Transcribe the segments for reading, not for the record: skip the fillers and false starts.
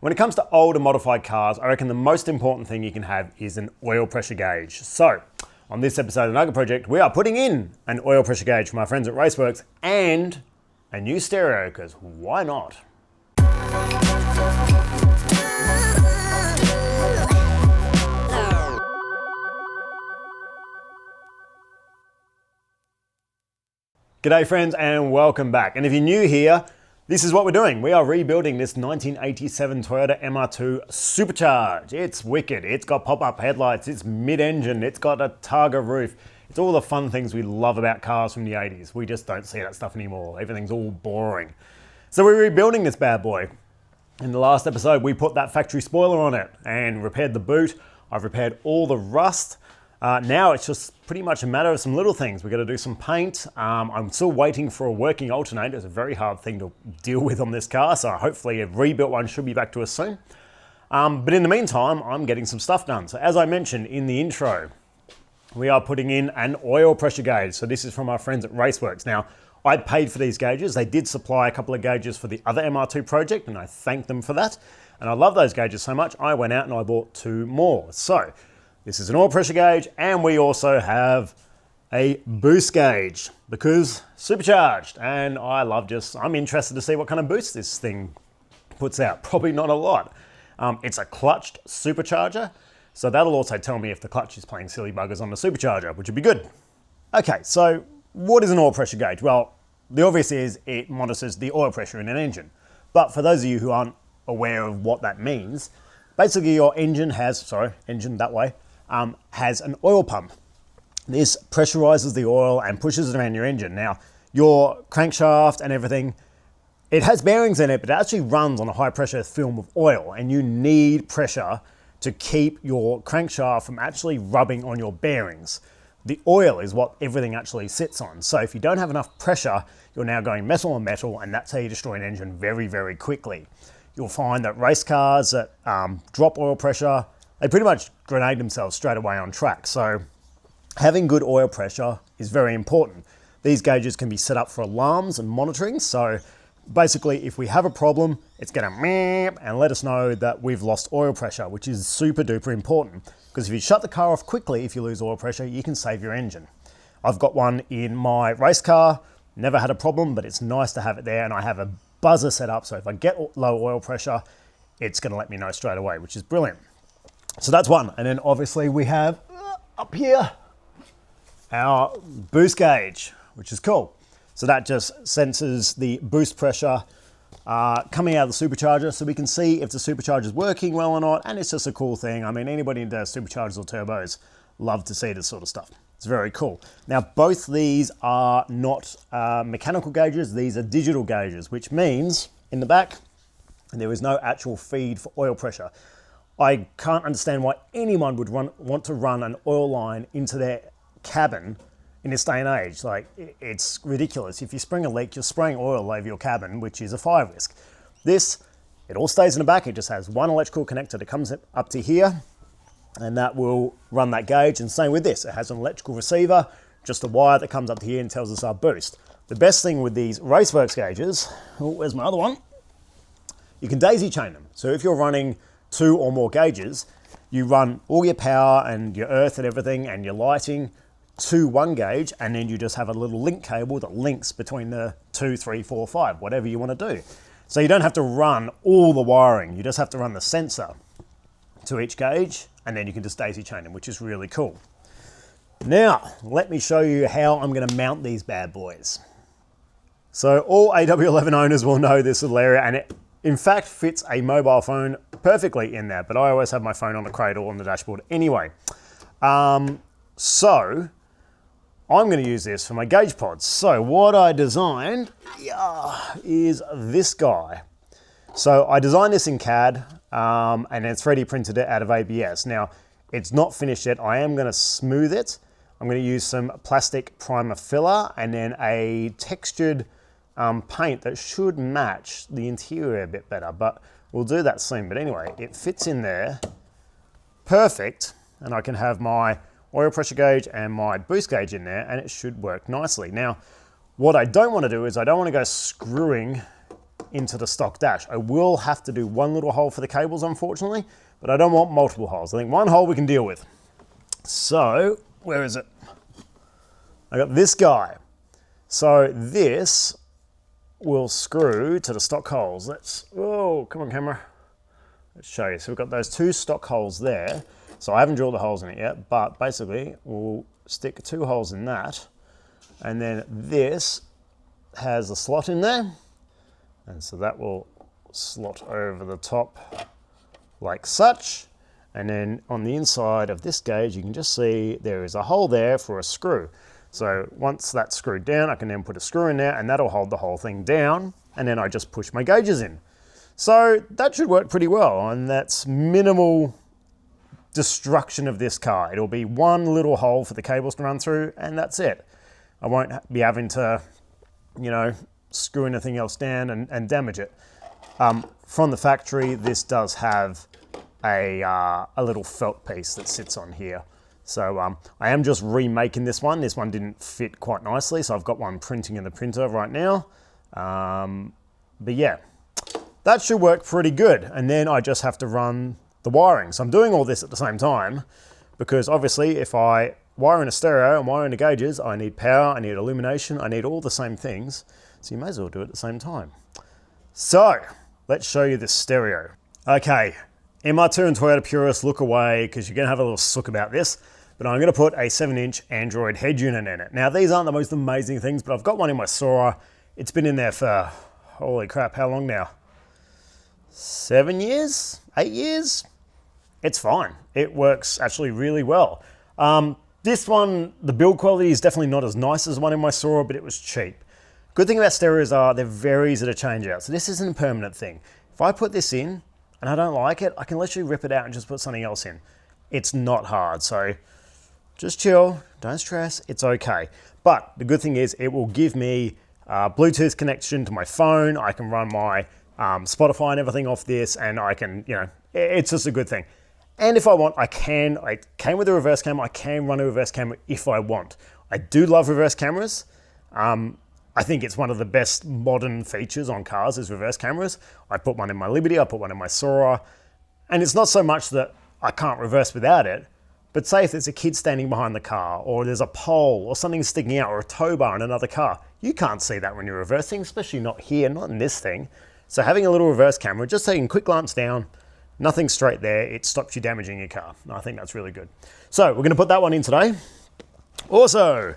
When it comes to older modified cars, I reckon the most important thing you can have is an oil pressure gauge. So, on this episode of Nugget Project, we are putting in an oil pressure gauge from our friends at Raceworks and a new stereo, because why not? G'day friends and welcome back. And if you're new here, this is what we're doing. We are rebuilding this 1987 Toyota MR2 Supercharged. It's wicked. It's got pop-up headlights. It's mid-engine. It's got a Targa roof. It's all the fun things we love about cars from the 80s. We just don't see that stuff anymore. Everything's all boring. So we're rebuilding this bad boy. In the last episode, we put that factory spoiler on it and repaired the boot. I've repaired all the rust. Now it's just pretty much a matter of some little things. We've got to do some paint. I'm still waiting for a working alternator. It's a very hard thing to deal with on this car, so hopefully a rebuilt one should be back to us soon. But in the meantime, I'm getting some stuff done. So as I mentioned in the intro, we are putting in an oil pressure gauge. So this is from our friends at Raceworks. Now, I paid for these gauges. They did supply a couple of gauges for the other MR2 project, and I thank them for that. And I love those gauges so much, I went out and I bought 2 more. So this is an oil pressure gauge, and we also have a boost gauge because supercharged. And I'm interested to see what kind of boost this thing puts out. Probably not a lot. It's a clutched supercharger, so that'll also tell me if the clutch is playing silly buggers on the supercharger, which would be good. Okay, so what is an oil pressure gauge? Well, the obvious is it monitors the oil pressure in an engine. But for those of you who aren't aware of what that means, basically your engine has an oil pump. This pressurizes the oil and pushes it around your engine. Now, your crankshaft and everything, it has bearings in it, but it actually runs on a high pressure film of oil, and you need pressure to keep your crankshaft from actually rubbing on your bearings. The oil is what everything actually sits on. So if you don't have enough pressure, you're now going metal on metal, and that's how you destroy an engine very, very quickly. You'll find that race cars that drop oil pressure, they pretty much grenade themselves straight away on track. So having good oil pressure is very important. These gauges can be set up for alarms and monitoring. So basically, if we have a problem, it's going to meep and let us know that we've lost oil pressure, which is super duper important. Because if you shut the car off quickly, if you lose oil pressure, you can save your engine. I've got one in my race car, never had a problem, but it's nice to have it there. And I have a buzzer set up, so if I get low oil pressure, it's going to let me know straight away, which is brilliant. So that's one. And then obviously we have up here our boost gauge, which is cool. So that just senses the boost pressure coming out of the supercharger, so we can see if the supercharger is working well or not. And it's just a cool thing. I mean, anybody into superchargers or turbos love to see this sort of stuff. It's very cool. Now, both these are not mechanical gauges. These are digital gauges, which means in the back, there is no actual feed for oil pressure. I can't understand why anyone would want to run an oil line into their cabin in this day and age. Like, it's ridiculous. If you spring a leak, you're spraying oil over your cabin, which is a fire risk. This, it all stays in the back. It just has one electrical connector that comes up to here, and that will run that gauge. And same with this. It has an electrical receiver, just a wire that comes up to here and tells us our boost. The best thing with these Raceworks gauges, where's my other one? You can daisy chain them. So if you're running 2 or more gauges, you run all your power and your earth and everything and your lighting to one gauge, and then you just have a little link cable that links between the 2, 3, 4, 5, whatever you want to do. So you don't have to run all the wiring. You just have to run the sensor to each gauge, and then you can just daisy chain them, which is really cool. Now, let me show you how I'm going to mount these bad boys. So all AW11 owners will know this little area, and it in fact fits a mobile phone perfectly in there, but I always have my phone on the cradle on the dashboard anyway. So I'm going to use this for my gauge pods. So what I designed is this guy. So I designed this in CAD and then 3D printed it out of ABS. Now, it's not finished yet. I am going to smooth it. I'm going to use some plastic primer filler and then a textured paint that should match the interior a bit better, but we'll do that soon. But anyway, it fits in there perfect, and I can have my oil pressure gauge and my boost gauge in there, and it should work nicely. Now, what I don't want to do is I don't want to go screwing into the stock dash. I will have to do one little hole for the cables, unfortunately, but I don't want multiple holes. I think one hole we can deal with. So, where is it? I got this guy. So this will screw to the stock holes. Oh, come on camera. Let's show you. So we've got those 2 stock holes there. So I haven't drilled the holes in it yet, but basically we'll stick 2 holes in that. And then this has a slot in there. And so that will slot over the top like such. And then on the inside of this gauge, you can just see there is a hole there for a screw. So once that's screwed down, I can then put a screw in there and that'll hold the whole thing down. And then I just push my gauges in. So that should work pretty well. And that's minimal destruction of this car. It'll be one little hole for the cables to run through and that's it. I won't be having to, you know, screw anything else down and damage it. From the factory, this does have a little felt piece that sits on here. So I am just remaking this one. This one didn't fit quite nicely, so I've got one printing in the printer right now. But yeah, that should work pretty good. And then I just have to run the wiring. So I'm doing all this at the same time because obviously if I wire in a stereo and wire in the gauges, I need power, I need illumination, I need all the same things. So you may as well do it at the same time. So let's show you this stereo. Okay, MR2 and Toyota purists, look away because you're going to have a little sook about this. But I'm going to put a 7-inch Android head unit in it. Now these aren't the most amazing things, but I've got one in my Sora. It's been in there for, holy crap, how long now? 7 years? 8 years? It's fine. It works actually really well. This one, the build quality is definitely not as nice as one in my Sora, but it was cheap. Good thing about stereos are they're very easy to change out. So this isn't a permanent thing. If I put this in and I don't like it, I can literally rip it out and just put something else in. It's not hard. So just chill, don't stress, it's okay. But the good thing is it will give me Bluetooth connection to my phone. I can run my Spotify and everything off this and I can, you know, it's just a good thing. And if I want, I came with a reverse camera, I can run a reverse camera if I want. I do love reverse cameras. I think it's one of the best modern features on cars is reverse cameras. I put one in my Liberty, I put one in my Sora. And it's not so much that I can't reverse without it, but say if there's a kid standing behind the car or there's a pole or something sticking out or a tow bar in another car, you can't see that when you're reversing, especially not here, not in this thing. So having a little reverse camera, just taking a quick glance down, nothing straight there, it stops you damaging your car. I think that's really good. So we're going to put that one in today. Also,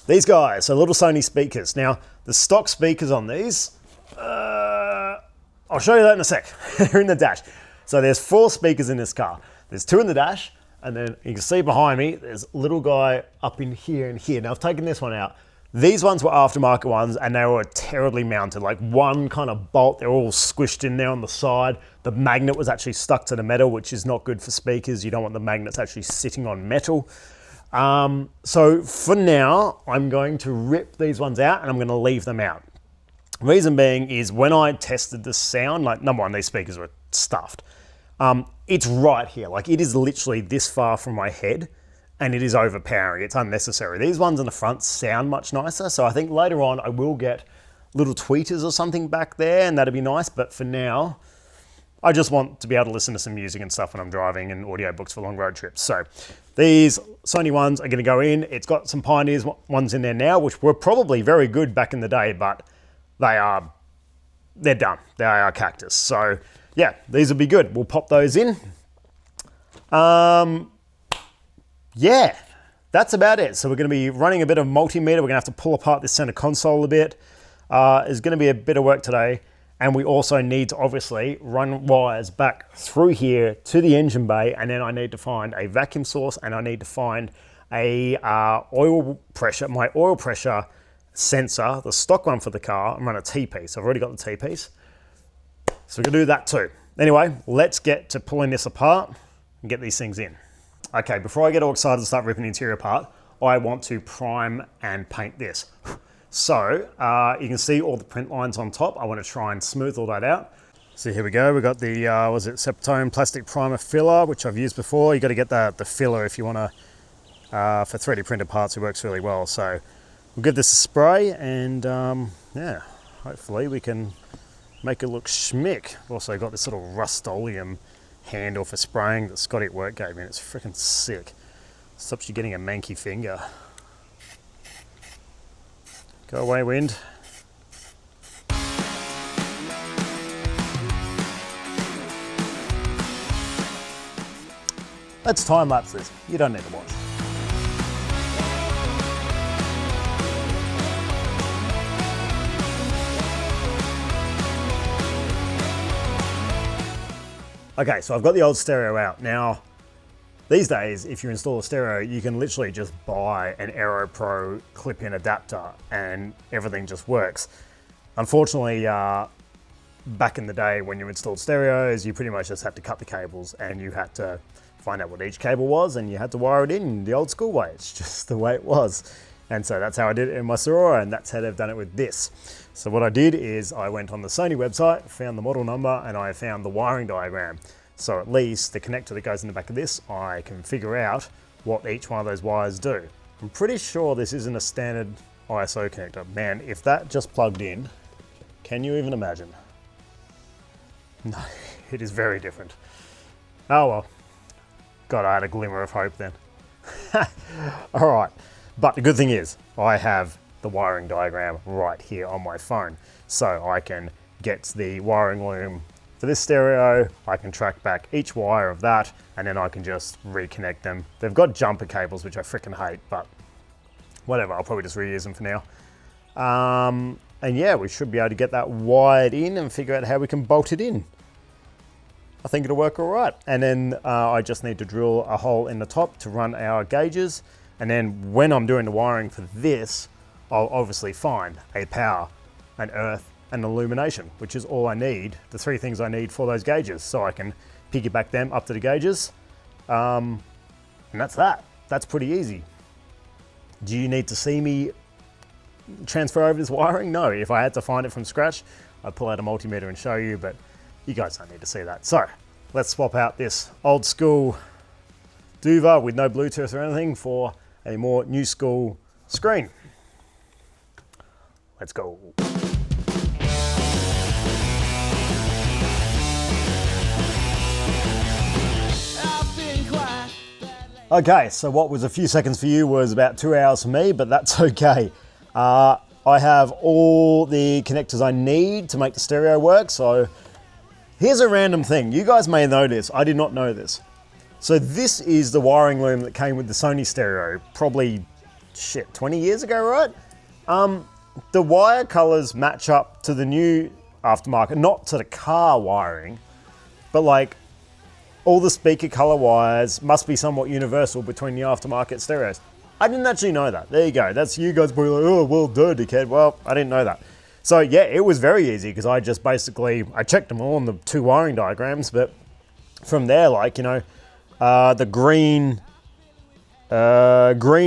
these guys, so little Sony speakers. Now, the stock speakers on these, I'll show you that in a sec. They're in the dash. So there's 4 speakers in this car. There's 2 in the dash, and then you can see behind me, there's a little guy up in here and here. Now, I've taken this one out. These ones were aftermarket ones, and they were terribly mounted, like one kind of bolt. They're all squished in there on the side. The magnet was actually stuck to the metal, which is not good for speakers. You don't want the magnets actually sitting on metal. So for now, I'm going to rip these ones out and I'm going to leave them out. Reason being is when I tested the sound, like number one, these speakers were stuffed. It's right here, like it is literally this far from my head and it is overpowering. It's unnecessary. These ones in the front sound much nicer. So I think later on I will get little tweeters or something back there and that'd be nice. But for now, I just want to be able to listen to some music and stuff when I'm driving and audiobooks for long road trips. So these Sony ones are going to go in. It's got some Pioneers ones in there now, which were probably very good back in the day, but they're done. They are cactus. So yeah, these will be good. We'll pop those in. Yeah, that's about it. So we're going to be running a bit of multimeter. We're going to have to pull apart this center console a bit. There's going to be a bit of work today. And we also need to obviously run wires back through here to the engine bay. And then I need to find a vacuum source and I need to find a oil pressure, my oil pressure sensor, the stock one for the car, and run a T-piece. I've already got the T-piece. So we're gonna do that too. Anyway, let's get to pulling this apart and get these things in. Okay, before I get all excited and start ripping the interior apart, I want to prime and paint this. So you can see all the print lines on top. I want to try and smooth all that out. So here we go. We've got the, was it Septone plastic primer filler, which I've used before. You got to get the filler if you want to, for 3D printed parts, it works really well. So we'll give this a spray and yeah, hopefully we can make it look schmick. Also got this little Rust-Oleum handle for spraying that Scotty at work gave me, and it's freaking sick. Stops you getting a manky finger. Go away, wind. Let's time lapse this. You don't need to watch. Okay, so I've got the old stereo out. Now, these days, if you install a stereo, you can literally just buy an Aero Pro clip-in adapter and everything just works. Unfortunately, back in the day when you installed stereos, you pretty much just had to cut the cables and you had to find out what each cable was and you had to wire it in the old school way. It's just the way it was. And so that's how I did it in my Sorora, and that's how they've done it with this. So what I did is I went on the Sony website, found the model number, and I found the wiring diagram. So at least the connector that goes in the back of this, I can figure out what each one of those wires do. I'm pretty sure this isn't a standard ISO connector. Man, if that just plugged in, can you even imagine? No, it is very different. Oh well. God, I had a glimmer of hope then. All right. But the good thing is, I have the wiring diagram right here on my phone. So I can get the wiring loom for this stereo, I can track back each wire of that, and then I can just reconnect them. They've got jumper cables, which I freaking hate, but whatever, I'll probably just reuse them for now. And yeah, we should be able to get that wired in and figure out how we can bolt it in. I think it'll work all right. And then I just need to drill a hole in the top to run our gauges. And then when I'm doing the wiring for this, I'll obviously find a power, an earth, and illumination, which is all I need, the three things I need for those gauges. So I can piggyback them up to the gauges. And that's that. That's pretty easy. Do you need to see me transfer over this wiring? No, if I had to find it from scratch, I'd pull out a multimeter and show you, but you guys don't need to see that. So let's swap out this old school Duva with no Bluetooth or anything for a more new school screen. Let's go. Okay, so what was a few seconds for you was about 2 hours for me, but that's okay. I have all the connectors I need to make the stereo work, so here's a random thing. You guys may know this, I did not know this. So this is the wiring loom that came with the Sony stereo, probably, 20 years ago, right? The wire colors match up to the new aftermarket, not to the car wiring, but like, all the speaker color wires must be somewhat universal between the aftermarket stereos. I didn't actually know that. There you go. That's you guys probably like, oh, well, duh, dickhead. Well, I didn't know that. So yeah, it was very easy because I just basically, I checked them all on the two wiring diagrams, but from there, like, you know, the green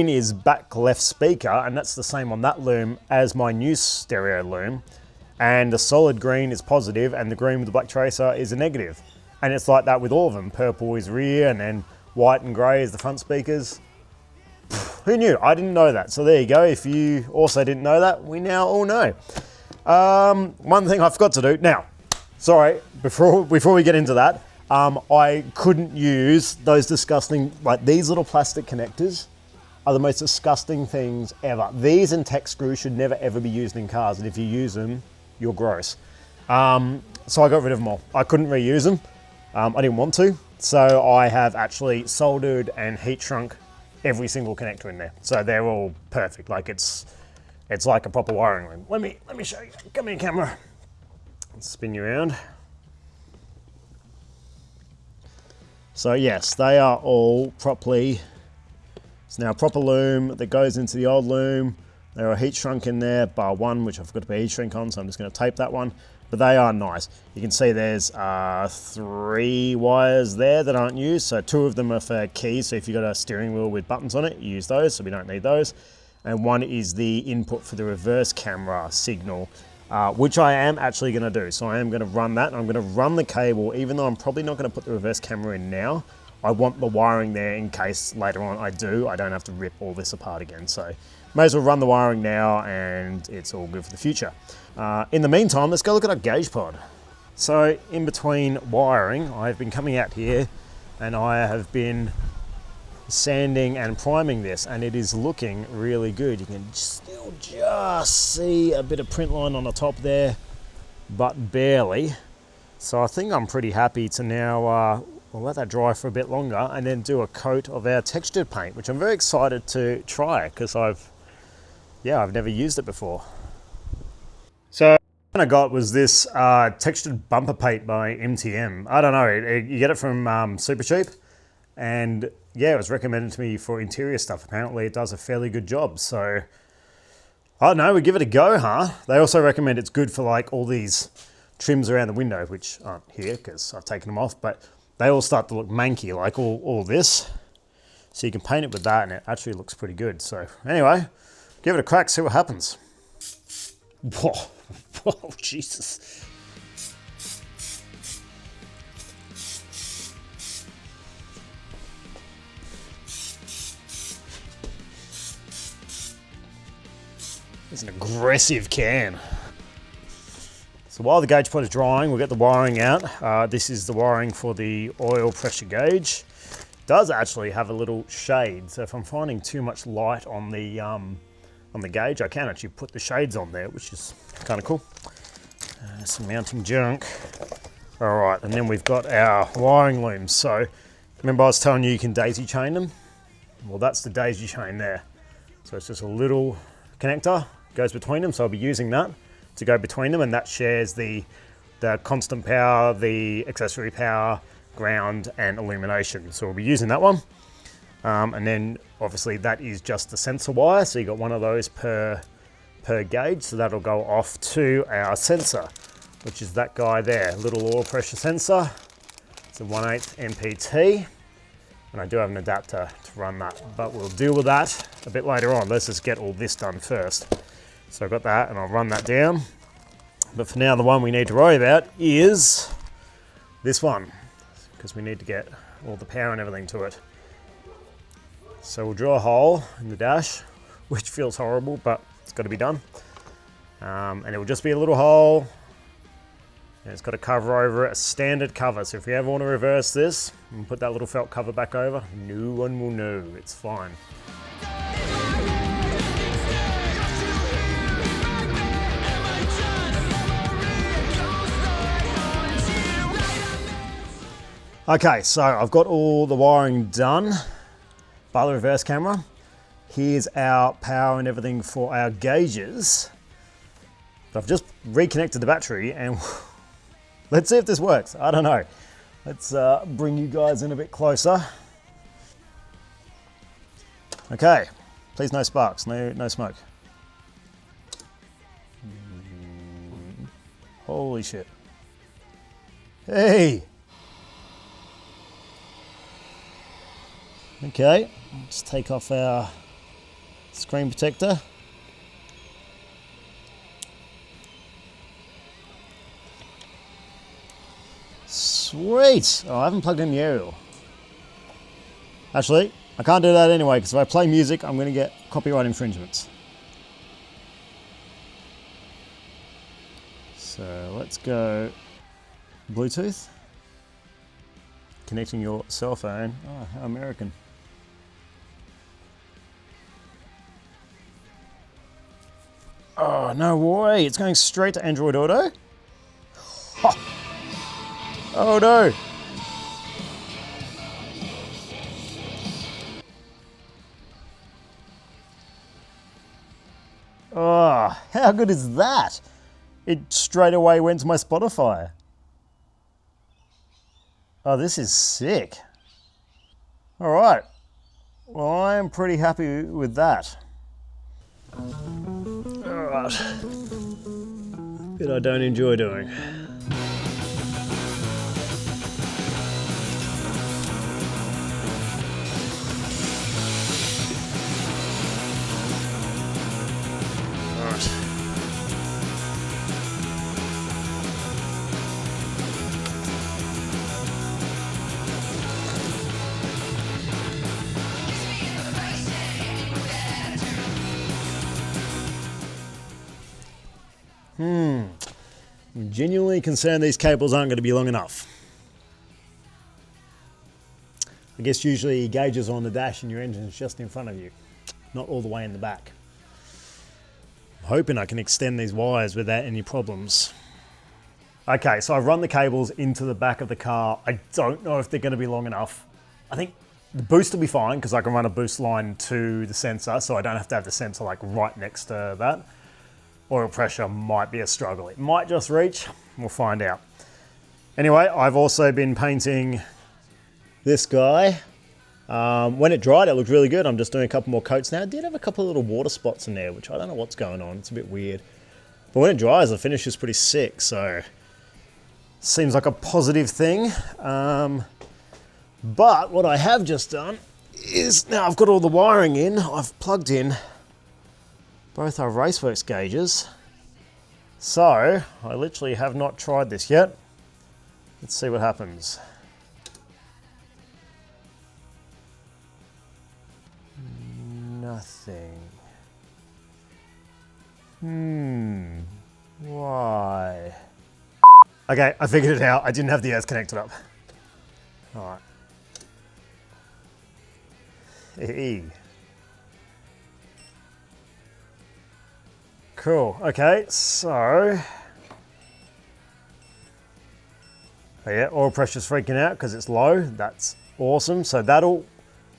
is back left speaker, and that's the same on that loom as my new stereo loom. And the solid green is positive, and the green with the black tracer is a negative. And it's like that with all of them. Purple is rear, and then white and grey is the front speakers. Who knew? I didn't know that. So there you go. If you also didn't know that, we now all know. One thing I forgot to do. Now, sorry, before we get into that, I couldn't use those disgusting, like these little plastic connectors are the most disgusting things ever. These and tech screws should never ever be used in cars, and if you use them, you're gross. So I got rid of them all. I couldn't reuse them. I didn't want to, so I have actually soldered and heat shrunk every single connector in there. So they're all perfect. Like it's like a proper wiring room. Let me show you. Come here, camera. Let's spin you around. So yes, they are all properly. It's now a proper loom that goes into the old loom. There are heat shrunk in there, bar one, which I've got to put heat shrink on, so I'm just going to tape that one. But they are nice. You can see there's 3 wires there that aren't used. So 2 of them are for keys. So if you've got a steering wheel with buttons on it, you use those. So we don't need those. And 1 is the input for the reverse camera signal, which I am actually going to do. So I am going to run that. I'm going to run the cable, even though I'm probably not going to put the reverse camera in now. I want the wiring there in case later on I do. I don't have to rip all this apart again. So may as well run the wiring now, and it's all good for the future. In the meantime, let's go look at our gauge pod. So in between wiring, I've been coming out here and I have been sanding and priming this, and it is looking really good. You can still just see a bit of print line on the top there, but barely. So I think I'm pretty happy to now we'll let that dry for a bit longer and then do a coat of our textured paint, which I'm very excited to try because I've never used it before. So what I got was this textured bumper paint by MTM. I don't know, you get it from Super Cheap, and yeah, it was recommended to me for interior stuff. Apparently it does a fairly good job, so I don't know, we give it a go, huh? They also recommend it's good for like all these trims around the window, which aren't here because I've taken them off, but they all start to look manky, like all this. So you can paint it with that and it actually looks pretty good. So anyway, give it a crack, see what happens. Whoa, whoa, Jesus. It's an aggressive can. So while the gauge pod is drying, we'll get the wiring out. This is the wiring for the oil pressure gauge. It does actually have a little shade, so if I'm finding too much light on the gauge, I can actually put the shades on there, which is kind of cool. Some mounting junk. All right, and then we've got our wiring looms. So remember I was telling you can daisy chain them? Well, that's the daisy chain there. So it's just a little connector, goes between them, so I'll be using that to go between them, and that shares the constant power, the accessory power, ground, and illumination. So we'll be using that one. And then obviously that is just the sensor wire, so you got one of those per gauge, so that'll go off to our sensor, which is that guy there, little oil pressure sensor. It's a 1/8 MPT, and I do have an adapter to run that, but we'll deal with that a bit later on. Let's just get all this done first. So I've got that and I'll run that down. But for now, the one we need to worry about is this one, because we need to get all the power and everything to it. So we'll drill a hole in the dash, which feels horrible, but it's got to be done. And it will just be a little hole, and it's got a cover over it, a standard cover. So if you ever want to reverse this and put that little felt cover back over, no one will know, it's fine. Okay, so I've got all the wiring done by the reverse camera. Here's our power and everything for our gauges. I've just reconnected the battery and let's see if this works. I don't know. Let's bring you guys in a bit closer. Okay, please no sparks, no smoke. Holy shit. Hey! Okay, let's take off our screen protector. Sweet! Oh, I haven't plugged in the aerial. Actually, I can't do that anyway, because if I play music, I'm going to get copyright infringements. So let's go Bluetooth. Connecting your cell phone. Oh, how American. Oh, no way. It's going straight to Android Auto? Oh, no. Oh, how good is that? It straight away went to my Spotify. Oh, this is sick. All right. Well, I am pretty happy with that. All right. Bit I don't enjoy doing. All right. I'm genuinely concerned these cables aren't going to be long enough. I guess usually your gauges are on the dash and your engine's just in front of you, not all the way in the back. I'm hoping I can extend these wires without any problems. Okay, so I've run the cables into the back of the car. I don't know if they're going to be long enough. I think the boost will be fine because I can run a boost line to the sensor, so I don't have to have the sensor like right next to that. Oil pressure might be a struggle. It might just reach. We'll find out. Anyway, I've also been painting this guy. When it dried, it looked really good. I'm just doing a couple more coats now. I did have a couple of little water spots in there, which I don't know what's going on. It's a bit weird. But when it dries, the finish is pretty sick, so seems like a positive thing. But what I have just done is, now I've got all the wiring in, I've plugged in both our Raceworks gauges. So I literally have not tried this yet. Let's see what happens. Nothing. Why? Okay, I figured it out. I didn't have the earth connected up. All right. Hey. Cool. Okay, so yeah, oil pressure's freaking out because it's low. That's awesome. So that'll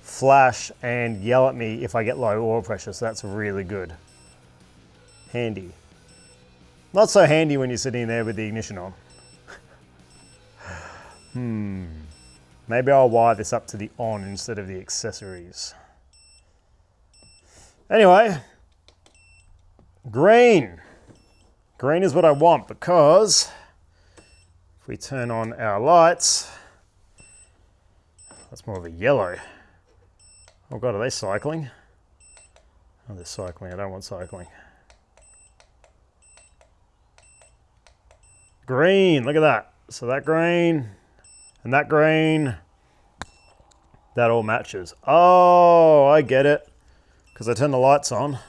flash and yell at me if I get low oil pressure. So that's really good. Handy. Not so handy when you're sitting there with the ignition on. Maybe I'll wire this up to the on instead of the accessories. Anyway, green. Green is what I want because if we turn on our lights, that's more of a yellow. Oh God, are they cycling? Oh, they're cycling. I don't want cycling. Green, look at that. So that green and that green, that all matches. Oh, I get it. Because I turn the lights on,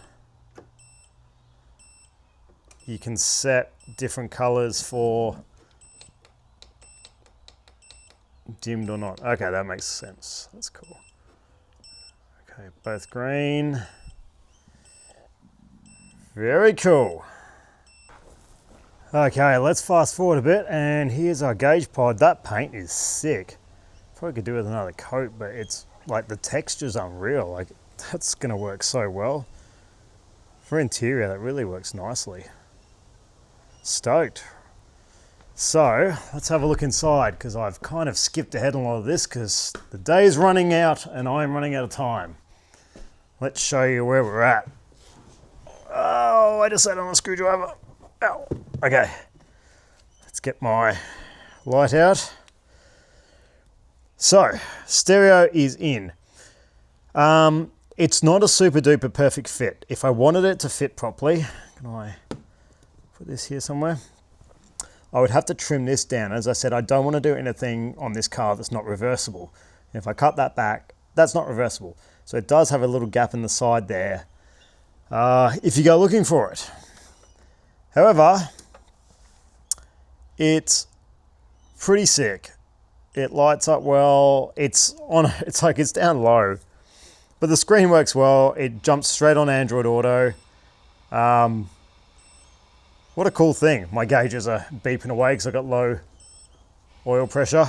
you can set different colors for dimmed or not. Okay, that makes sense. That's cool. Okay, both green. Very cool. Okay, let's fast forward a bit, and here's our gauge pod. That paint is sick. Probably could do with another coat, but it's like the texture's unreal. Like, that's gonna work so well. For interior, that really works nicely. Stoked. So, let's have a look inside, because I've kind of skipped ahead on a lot of this, because the day's running out, and I'm running out of time. Let's show you where we're at. Oh, I just sat on a screwdriver. Ow. Okay, let's get my light out. So, stereo is in. It's not a super duper perfect fit. If I wanted it to fit properly, can I put this here somewhere? I would have to trim this down. As I said, I don't want to do anything on this car that's not reversible. And if I cut that back, that's not reversible. So it does have a little gap in the side there if you go looking for it. However, it's pretty sick. It lights up well. It's down low, but the screen works well. It jumps straight on Android Auto. What a cool thing. My gauges are beeping away because I've got low oil pressure.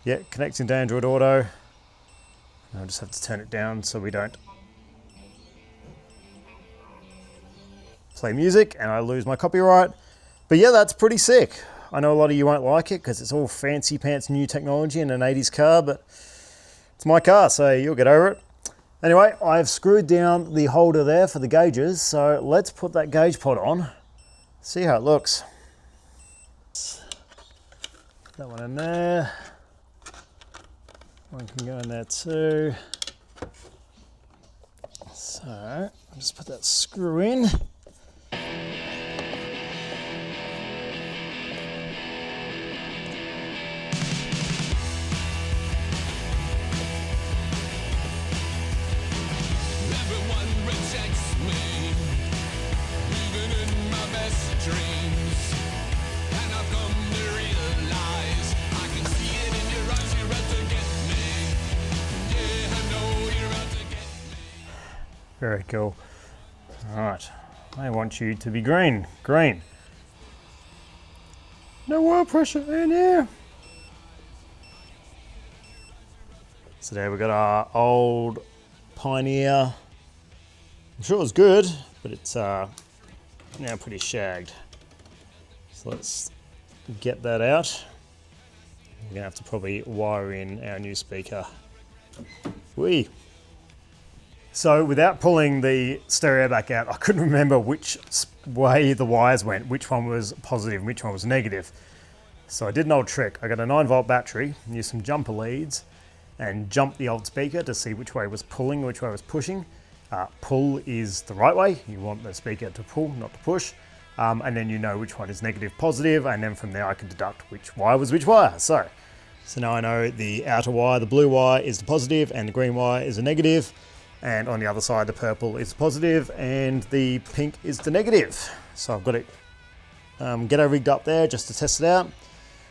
Yeah, connecting to Android Auto. I'll just have to turn it down so we don't play music and I lose my copyright. But yeah, that's pretty sick. I know a lot of you won't like it because it's all fancy pants new technology in an 80s car, but it's my car, so you'll get over it. Anyway, I've screwed down the holder there for the gauges, so let's put that gauge pod on, see how it looks. That one in there. One can go in there too. So, I'll just put that screw in. Very cool. All right, I want you to be green. Green. No oil pressure in here. So there we got our old Pioneer. I'm sure it was good, but it's now pretty shagged. So let's get that out. We're gonna have to probably wire in our new speaker. Whee! So without pulling the stereo back out, I couldn't remember which way the wires went, which one was positive and which one was negative. So I did an old trick. I got a 9-volt battery, used some jumper leads, and jumped the old speaker to see which way was pulling, which way was pushing. Pull is the right way. You want the speaker to pull, not to push. And then you know which one is negative, positive, and then from there I can deduct which wire was which wire. So now I know the outer wire, the blue wire, is the positive, and the green wire is the negative. And on the other side, the purple is positive and the pink is the negative. So I've got it ghetto rigged up there just to test it out.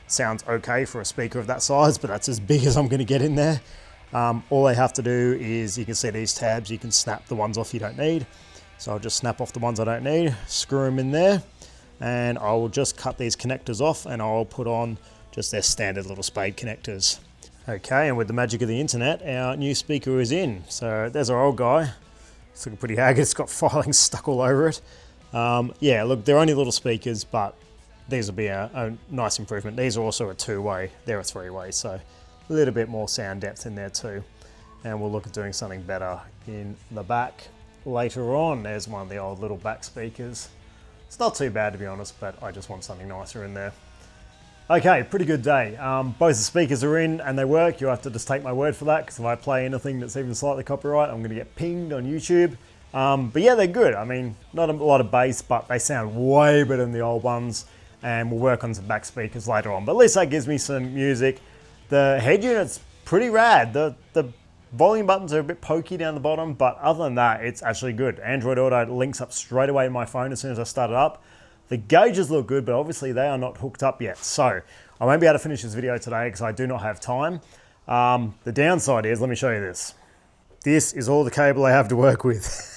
Sounds okay for a speaker of that size, but that's as big as I'm going to get in there. All I have to do is, you can see these tabs, you can snap the ones off you don't need. So I'll just snap off the ones I don't need, screw them in there, and I will just cut these connectors off and I'll put on just their standard little spade connectors. Okay, and with the magic of the internet, our new speaker is in. So there's our old guy. It's looking pretty haggard. It's got filings stuck all over it. Yeah, look, they're only little speakers, but these will be a nice improvement. These are also a 2-way. They're a 3-way, so a little bit more sound depth in there too. And we'll look at doing something better in the back later on. There's one of the old little back speakers. It's not too bad, to be honest, but I just want something nicer in there. Okay, pretty good day. Both the speakers are in and they work. You'll have to just take my word for that, because if I play anything that's even slightly copyright, I'm going to get pinged on YouTube. But yeah, they're good. I mean, not a lot of bass, but they sound way better than the old ones. And we'll work on some back speakers later on. But at least that gives me some music. The head unit's pretty rad. The volume buttons are a bit pokey down the bottom, but other than that, it's actually good. Android Auto links up straight away to my phone as soon as I start it up. The gauges look good, but obviously they are not hooked up yet. So I won't be able to finish this video today because I do not have time. The downside is, let me show you this. This is all the cable I have to work with.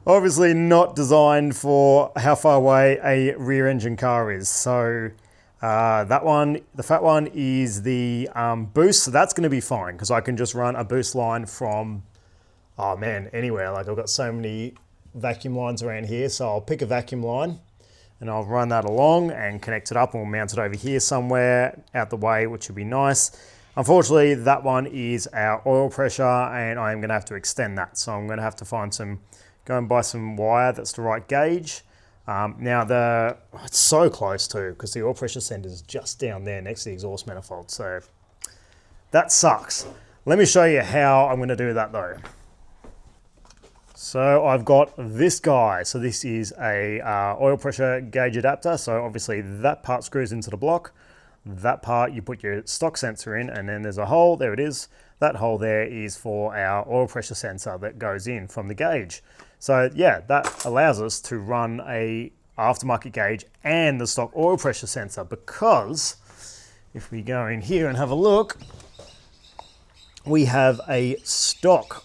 Obviously not designed for how far away a rear engine car is. So that one, the fat one, is the boost. So that's going to be fine because I can just run a boost line from, oh man, anywhere. Like I've got so many vacuum lines around here. So I'll pick a vacuum line and I'll run that along and connect it up, and we'll mount it over here somewhere out the way, which would be nice. Unfortunately, that one is our oil pressure and I'm going to have to extend that. So I'm going to have to find go and buy some wire that's the right gauge. Now it's so close too, because the oil pressure sender is just down there next to the exhaust manifold. So that sucks. Let me show you how I'm going to do that though. So I've got this guy. So this is a oil pressure gauge adapter. So obviously that part screws into the block. That part you put your stock sensor in, and then there's a hole. There it is. That hole there is for our oil pressure sensor that goes in from the gauge. So yeah, that allows us to run a aftermarket gauge and the stock oil pressure sensor, because if we go in here and have a look, we have a stock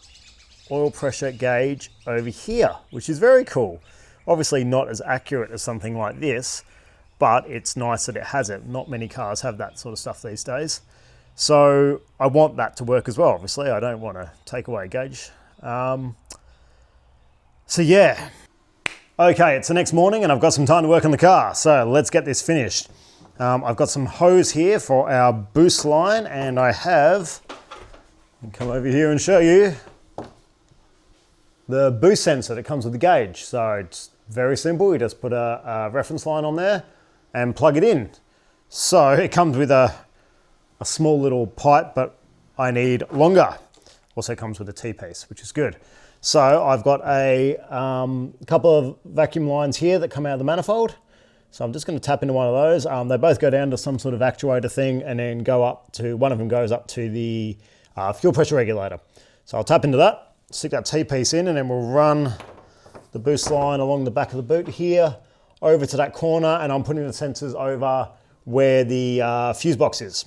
oil pressure gauge over here, which is very cool. Obviously not as accurate as something like this, but it's nice that it has it. Not many cars have that sort of stuff these days. So I want that to work as well. Obviously, I don't want to take away a gauge. So yeah. Okay, it's the next morning and I've got some time to work on the car. So let's get this finished. I've got some hose here for our boost line, and I have, I'll come over here and show you, the boost sensor that comes with the gauge. So it's very simple. You just put a reference line on there and plug it in. So it comes with a small little pipe, but I need longer. Also comes with a T-piece, which is good. So I've got a couple of vacuum lines here that come out of the manifold. So I'm just going to tap into one of those. They both go down to some sort of actuator thing and then go up to, one of them goes up to the fuel pressure regulator. So I'll tap into that, stick that T-piece in, and then we'll run the boost line along the back of the boot here over to that corner, and I'm putting the sensors over where the fuse box is.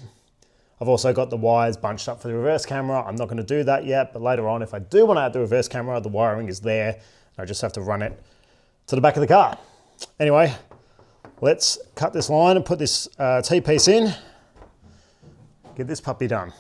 I've also got the wires bunched up for the reverse camera. I'm not going to do that yet, but later on, if I do want to add the reverse camera, the wiring is there. I just have to run it to the back of the car. Anyway, let's cut this line and put this T-piece in. Get this puppy done.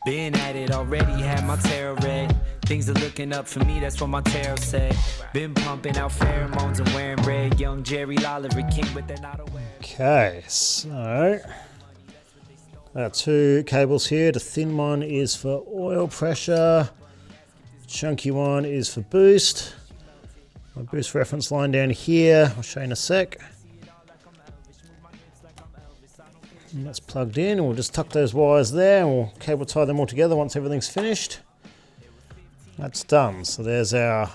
Been at it already, had my tarot read. Things are looking up for me, that's what my tarot said. Been pumping out pheromones and wearing red. Young Jerry Lolliver King, but they're not aware. Okay, so two cables here. The thin one is for oil pressure. Chunky one is for boost. My boost reference line down here, I'll show you in a sec. And that's plugged in, and we'll just tuck those wires there, and we'll cable tie them all together once everything's finished. That's done. So there's our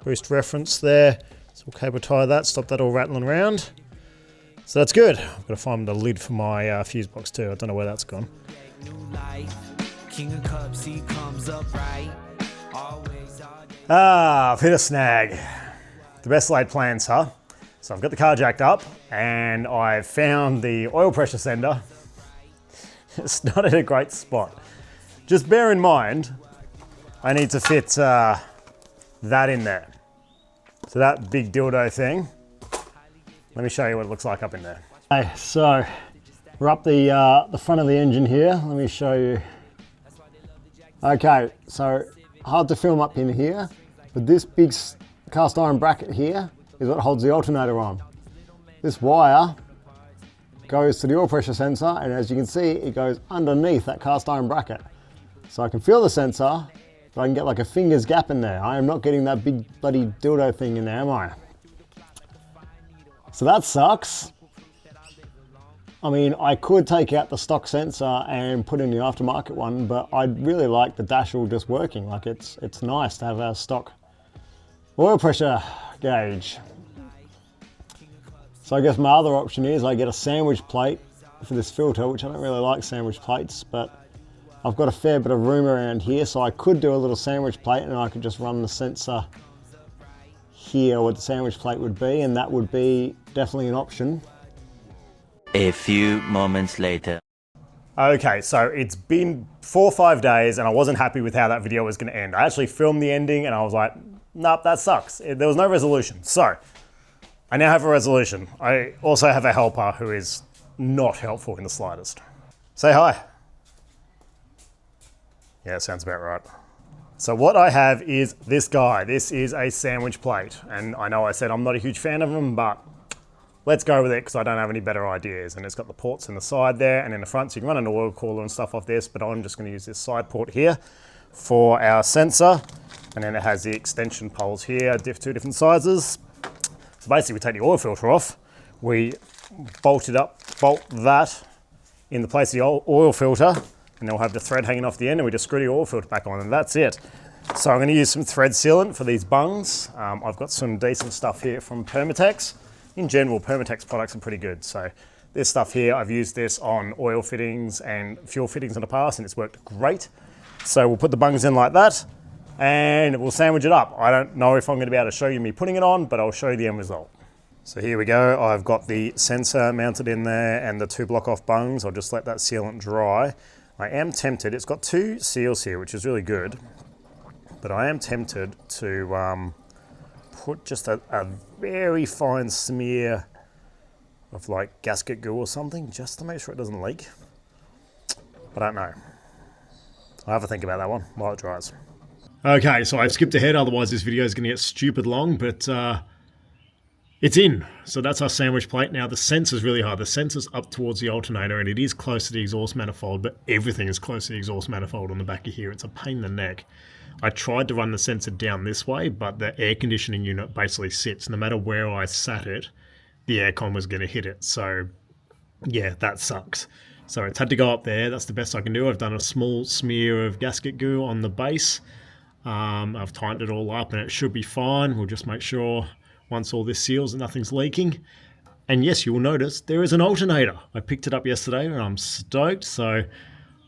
boost reference there. So we'll cable tie that, stop that all rattling around. So that's good. I've got to find the lid for my fuse box too. I don't know where that's gone. I've hit a snag. The best laid plans, huh? So I've got the car jacked up and I've found the oil pressure sender. It's not in a great spot. Just bear in mind, I need to fit that in there. So that big dildo thing, let me show you what it looks like up in there. Okay, so we're up the front of the engine here. Let me show you. Okay, so hard to film up in here, but this big cast iron bracket here is what holds the alternator on. This wire goes to the oil pressure sensor, and as you can see, it goes underneath that cast iron bracket. So I can feel the sensor, but I can get like a finger's gap in there. I am not getting that big bloody dildo thing in there, am I? So that sucks. I mean, I could take out the stock sensor and put in the aftermarket one, but I'd really like the dash all just working. Like it's nice to have a stock oil pressure gauge. So I guess my other option is I get a sandwich plate for this filter, which I don't really like sandwich plates, but I've got a fair bit of room around here, so I could do a little sandwich plate and I could just run the sensor here where the sandwich plate would be, and that would be definitely an option. A few moments later. Okay, so it's been 4 or 5 days and I wasn't happy with how that video was going to end. I actually filmed the ending and I was like, nope, that sucks. There was no resolution. So I now have a resolution. I also have a helper who is not helpful in the slightest. Say hi. Yeah, sounds about right. So what I have is this guy. This is a sandwich plate. And I know I said I'm not a huge fan of them, but let's go with it because I don't have any better ideas. And it's got the ports in the side there and in the front, so you can run an oil cooler and stuff off this, but I'm just going to use this side port here for our sensor. And then it has the extension poles here, 2 different sizes. So basically we take the oil filter off, we bolt that in the place of the oil filter, and then we'll have the thread hanging off the end, and we just screw the oil filter back on, and that's it. So I'm going to use some thread sealant for these bungs. I've got some decent stuff here from Permatex. In general, Permatex products are pretty good. So this stuff here, I've used this on oil fittings and fuel fittings in the past, and it's worked great. So we'll put the bungs in like that, and we'll sandwich it up. I don't know if I'm going to be able to show you me putting it on, but I'll show you the end result. So here we go. I've got the sensor mounted in there and the 2 block off bungs. I'll just let that sealant dry. I am tempted, it's got 2 seals here, which is really good, but I am tempted to put just a very fine smear of like gasket goo or something, just to make sure it doesn't leak. I don't know. I'll have a think about that one while it dries. Okay, so I've skipped ahead, otherwise this video is going to get stupid long, but it's in. So that's our sandwich plate. Now the sensor's really hard. The sensor's up towards the alternator and it is close to the exhaust manifold, but everything is close to the exhaust manifold on the back of here. It's a pain in the neck. I tried to run the sensor down this way, but the air conditioning unit basically sits. No matter where I sat it, the aircon was going to hit it. So yeah, that sucks. So it's had to go up there. That's the best I can do. I've done a small smear of gasket goo on the base. I've tightened it all up and it should be fine. We'll just make sure once all this seals and nothing's leaking. And yes, you will notice there is an alternator. I picked it up yesterday and I'm stoked. So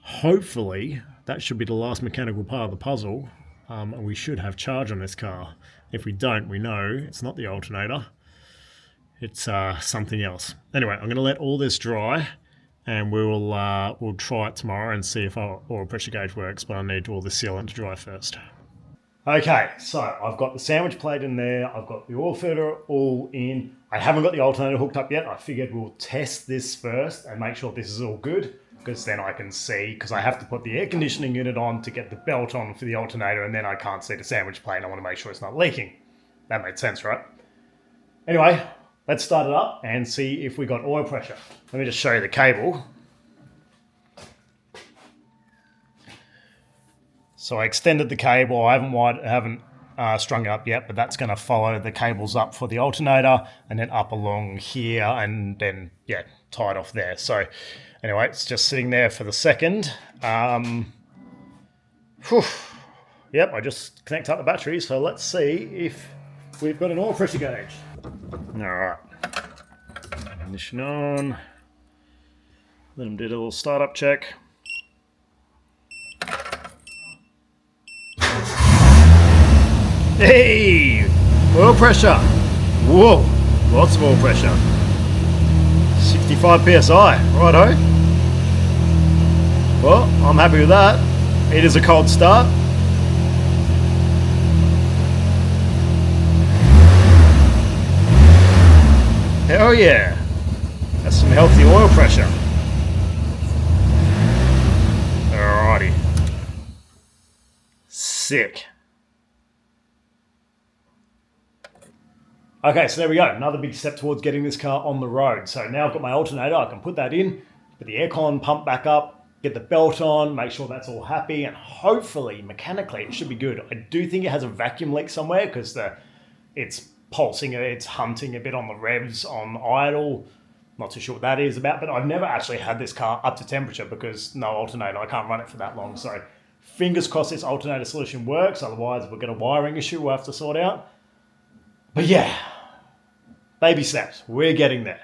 hopefully that should be the last mechanical part of the puzzle. And we should have charge on this car. If we don't, we know it's not the alternator. It's something else. Anyway, I'm going to let all this dry, and we'll try it tomorrow and see if our oil pressure gauge works, but I need all the sealant to dry first. Okay, so I've got the sandwich plate in there, I've got the oil filter all in. I haven't got the alternator hooked up yet. I figured we'll test this first and make sure this is all good, because then I can see, because I have to put the air conditioning unit on to get the belt on for the alternator, and then I can't see the sandwich plate. I want to make sure it's not leaking. That made sense, right? Anyway, let's start it up and see if we got oil pressure. Let me just show you the cable. So I extended the cable. I haven't strung it up yet, but that's going to follow the cables up for the alternator and then up along here and then, yeah, tied off there. So anyway, it's just sitting there for the second. Yep, I just connect up the battery. So let's see if we've got an oil pressure gauge. All right. Ignition on. Let them do a little startup check. Hey! Oil pressure! Whoa! Lots of oil pressure. 65 psi. Righto. Well, I'm happy with that. It is a cold start. Hell yeah! That's some healthy oil pressure. Alrighty. Sick. Okay, so there we go. Another big step towards getting this car on the road. So now I've got my alternator, I can put that in, put the aircon pump back up, get the belt on, make sure that's all happy, and hopefully, mechanically, it should be good. I do think it has a vacuum leak somewhere because it's pulsing, it's hunting a bit on the revs on idle. Not too sure what that is about, but I've never actually had this car up to temperature because no alternator, I can't run it for that long. So fingers crossed this alternator solution works, otherwise we'll get a wiring issue we'll have to sort out. But yeah, baby steps, we're getting there.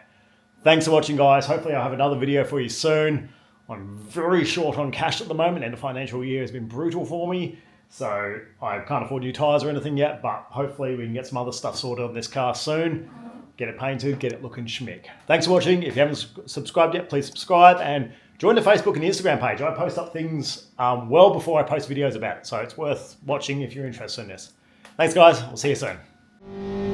Thanks for watching, guys. Hopefully I'll have another video for you soon. I'm very short on cash at the moment, and the financial year has been brutal for me. So I can't afford new tyres or anything yet, but hopefully we can get some other stuff sorted on this car soon. Get it painted, get it looking schmick. Thanks for watching. If you haven't subscribed yet, please subscribe and join the Facebook and the Instagram page. I post up things well before I post videos about it, so it's worth watching if you're interested in this. Thanks, guys. We'll see you soon.